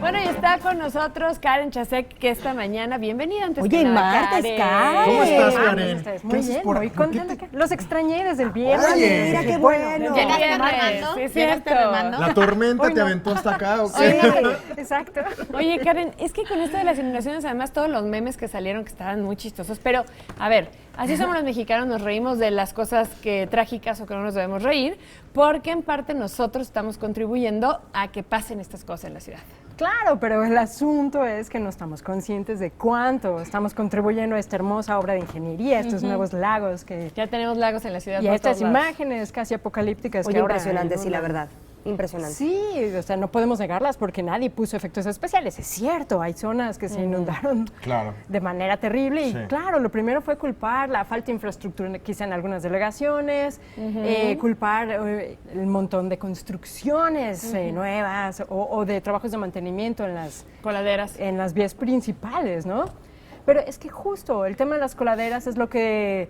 Bueno, y está con nosotros Karen Chasek, que esta mañana, bienvenida antes Oye, que nada, martes, Karen. ¿Cómo estás, Karen? Muy bien, muy contenta. Los extrañé desde el viernes. Oye, mira qué bueno. ¿Llegaste remando? Sí, es ¿Llegaste cierto. remando? ¿La tormenta Hoy te no. aventó hasta acá o Sí, qué? exacto. Oye, Karen, es que con esto de las inundaciones, además todos los memes que salieron que estaban muy chistosos, pero a ver, así somos los mexicanos, nos reímos de las cosas que trágicas o que no nos debemos reír, porque en parte nosotros estamos contribuyendo a que pasen estas cosas en la ciudad. Claro, pero el asunto es que no estamos conscientes de cuánto estamos contribuyendo a esta hermosa obra de ingeniería, estos nuevos lagos que... Ya tenemos lagos en la ciudad. Y por estas todos lados. imágenes casi apocalípticas Oye, que ahora impresionante, sí, la inundan. verdad. Impresionante. Sí, o sea, no podemos negarlas porque nadie puso efectos especiales. Es cierto, hay zonas que se inundaron Claro. de manera terrible y Sí. claro, lo primero fue culpar la falta de infraestructura quizá en algunas delegaciones, culpar el montón de construcciones nuevas o de trabajos de mantenimiento Coladeras. en las vías principales, ¿no? Pero es que justo el tema de las coladeras es lo que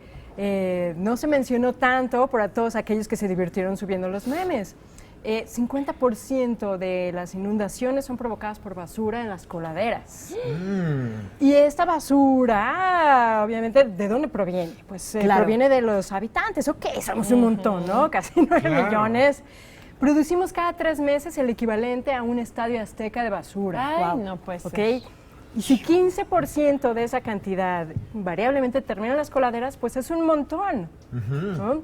no se mencionó tanto para todos aquellos que se divirtieron subiendo los memes. 50% de las inundaciones son provocadas por basura en las coladeras. Y esta basura, obviamente, ¿de dónde proviene? Pues Claro. proviene de los habitantes. Ok, somos un montón, ¿no? Casi 9 Claro. millones. Producimos cada 3 meses el equivalente a un estadio azteca de basura. Ay, Guau. no puede ser. ¿Ok? Y si 15% de esa cantidad invariablemente termina en las coladeras, pues es un montón, ¿no?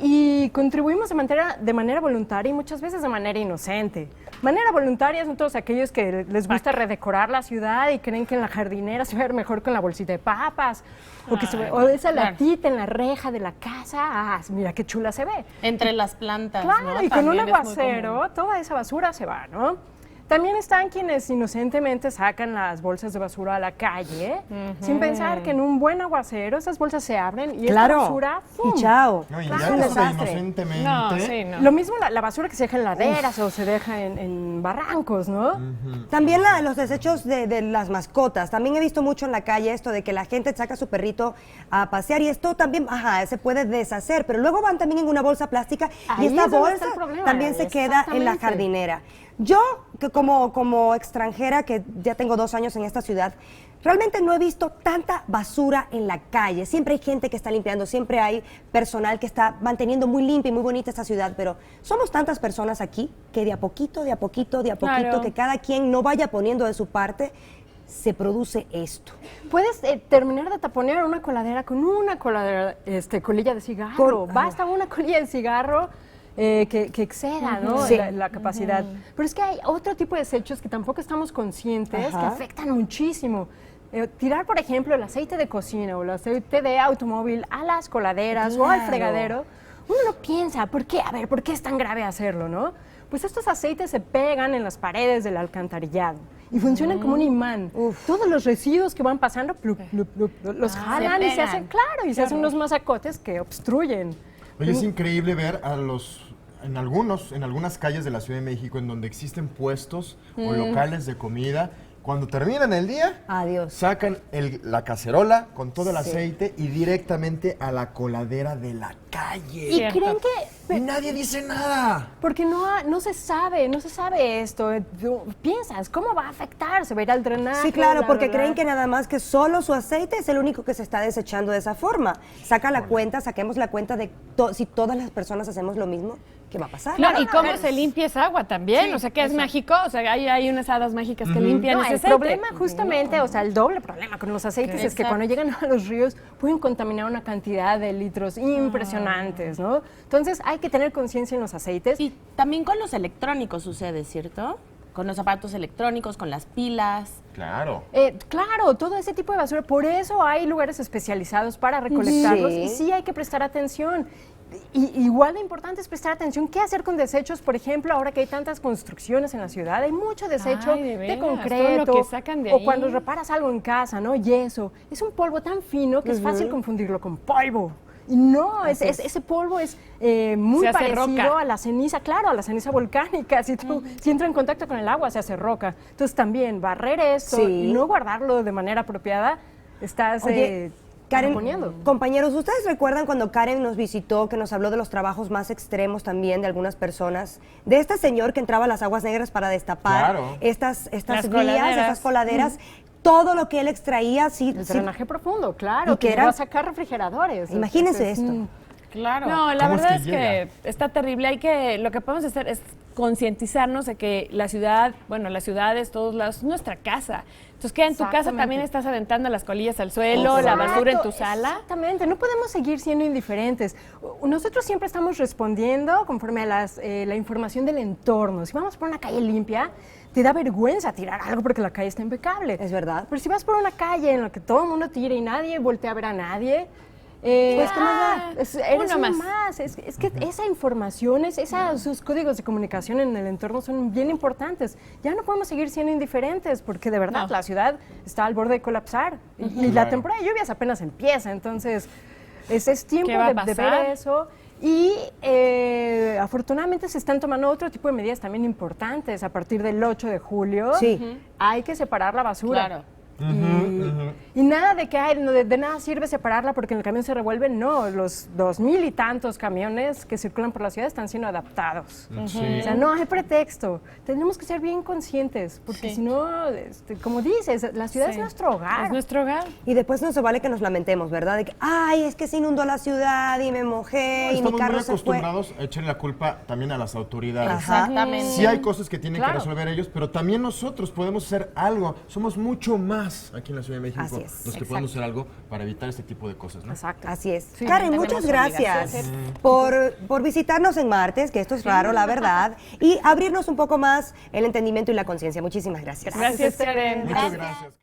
Y contribuimos de manera voluntaria y muchas veces de manera inocente. Manera voluntaria son todos aquellos que les gusta redecorar la ciudad y creen que en la jardinera se va a ver mejor con la bolsita de papas, o esa latita en la reja de la casa, mira qué chula se ve. Entre las plantas, Claro, ¿no? y con un También es muy aguacero, toda esa basura se va, ¿no? También están quienes inocentemente sacan las bolsas de basura a la calle, sin pensar que en un buen aguacero esas bolsas se abren y Claro. esta basura, ¡fum! Y chao. No, y Claro, ya un no desastre. inocentemente. No, sí, no. Lo mismo la basura que se deja en laderas o se deja en barrancos, ¿no? También los desechos de las mascotas. También he visto mucho en la calle esto de que la gente saca a su perrito a pasear y esto también, se puede deshacer, pero luego van también en una bolsa plástica Ahí y esta es donde bolsa está el problema. también se queda en la Exactamente. jardinera. Yo, que como extranjera, que ya tengo 2 años en esta ciudad, realmente no he visto tanta basura en la calle. Siempre hay gente que está limpiando, siempre hay personal que está manteniendo muy limpia y muy bonita esta ciudad, pero somos tantas personas aquí que de a poquito, Claro. que cada quien no vaya poniendo de su parte, se produce esto. Puedes terminar de taponear una coladera con una coladera, colilla de cigarro. Basta una colilla de cigarro que exceda, ¿no? Sí. la capacidad. Pero es que hay otro tipo de desechos que tampoco estamos conscientes, que afectan muchísimo. Tirar, por ejemplo, el aceite de cocina o el aceite de automóvil a las coladeras o al Claro. fregadero, uno no piensa, ¿por qué? A ver, ¿por qué es tan grave hacerlo, no? Pues estos aceites se pegan en las paredes del alcantarillado y funcionan como un imán. Todos los residuos que van pasando, plup, plup, plup, los jalan y se pegan. hacen, claro, y se hacen unos masacotes que obstruyen. Oye, es increíble ver en algunas calles de la Ciudad de México en donde existen puestos o locales de comida. Cuando terminan el día, Adiós. sacan la cacerola con todo el aceite y directamente a la coladera de la calle. Y creen que Y nadie dice nada. porque no se sabe esto. Tú piensas, ¿cómo va a afectar? ¿Se va a ir al drenaje? Sí, claro, bla, porque bla, bla? creen que nada más que solo su aceite es el único que se está desechando de esa forma. Saquemos la cuenta de si todas las personas hacemos lo mismo, ¿qué va a pasar? Claro, y cómo se limpia esa agua también, o sea, que es mágico, o sea, hay unas hadas mágicas que limpian No, ese el aceite. problema justamente, o sea, el doble problema con los aceites es que cuando llegan a los ríos pueden contaminar una cantidad de litros impresionantes, ¿no? Entonces hay que tener conciencia en los aceites. Y también con los electrónicos sucede, ¿cierto? Con los aparatos electrónicos, con las pilas. Claro. Claro, todo ese tipo de basura, por eso hay lugares especializados para recolectarlos Sí. y sí hay que prestar atención. Y igual de importante es prestar atención qué hacer con desechos, por ejemplo, ahora que hay tantas construcciones en la ciudad, hay mucho desecho Ay, de veras, concreto, todo lo que sacan de o ahí. cuando reparas algo en casa, ¿no? Yeso, es un polvo tan fino que es fácil confundirlo con polvo. Y no, ese polvo es muy Se hace parecido roca. a la ceniza, claro, a la ceniza volcánica. Si entra en contacto con el agua, se hace roca. Entonces también barrer eso Sí. y no guardarlo de manera apropiada, estás... Oye, Karen, poniendo. compañeros, ¿ustedes recuerdan cuando Karen nos visitó, que nos habló de los trabajos más extremos también de algunas personas? De este señor que entraba a las aguas negras para destapar Claro. estas Las vías, coladeras. estas coladeras. Todo lo que él extraía, sí. El sí. drenaje profundo, claro, Y que que era- llegó a sacar refrigeradores. Imagínense Entonces, esto. Claro. No, la ¿Cómo es verdad que es llega? que está terrible. Lo que podemos hacer es concientizarnos de que la ciudad, bueno, las ciudades, todos lados, es nuestra casa. Entonces, que en tu casa Exactamente. también estás aventando las colillas al suelo, la basura en tu sala. Exactamente, no podemos seguir siendo indiferentes. Nosotros siempre estamos respondiendo conforme a la información del entorno. Si vamos por una calle limpia, te da vergüenza tirar algo porque la calle está impecable. Es verdad. Pero si vas por una calle en la que todo el mundo tira y nadie voltea a ver a nadie, Pues, ¿qué más da? eres Uno uno más. más. Es que esa información, sus códigos de comunicación en el entorno son bien importantes. Ya no podemos seguir siendo indiferentes porque de verdad No. la ciudad está al borde de colapsar y la Claro. temporada de lluvias apenas empieza. Entonces, es tiempo ¿Qué va a de pasar? ver eso. Y afortunadamente se están tomando otro tipo de medidas también importantes. A partir del 8 de julio Sí. hay que separar la basura. Claro. Y nada de que de nada sirve separarla porque en el camión se revuelve. No, los 2000 y tantos camiones que circulan por la ciudad están siendo adaptados. Sí. O sea, no hay pretexto. Tenemos que ser bien conscientes porque Sí. si no, como dices, la ciudad es Sí. nuestro hogar. Es nuestro hogar. Y después no se vale que nos lamentemos, ¿verdad? De que, ay, es que se inundó la ciudad y me mojé y mi Estamos carro muy se fue. acostumbrados a echarle la culpa también a las autoridades. Ajá. Exactamente. Sí hay cosas que tienen Claro. que resolver ellos, pero también nosotros podemos hacer algo. Somos mucho más aquí en la Ciudad de México Así es. los que podemos hacer algo para evitar este tipo de cosas, ¿no? Exacto. Así es. Sí, Karen, tenemos muchas gracias obligación. por visitarnos en martes, que esto es raro, la verdad, y abrirnos un poco más el entendimiento y la conciencia. Muchísimas gracias. Gracias, Karen. Muchas gracias.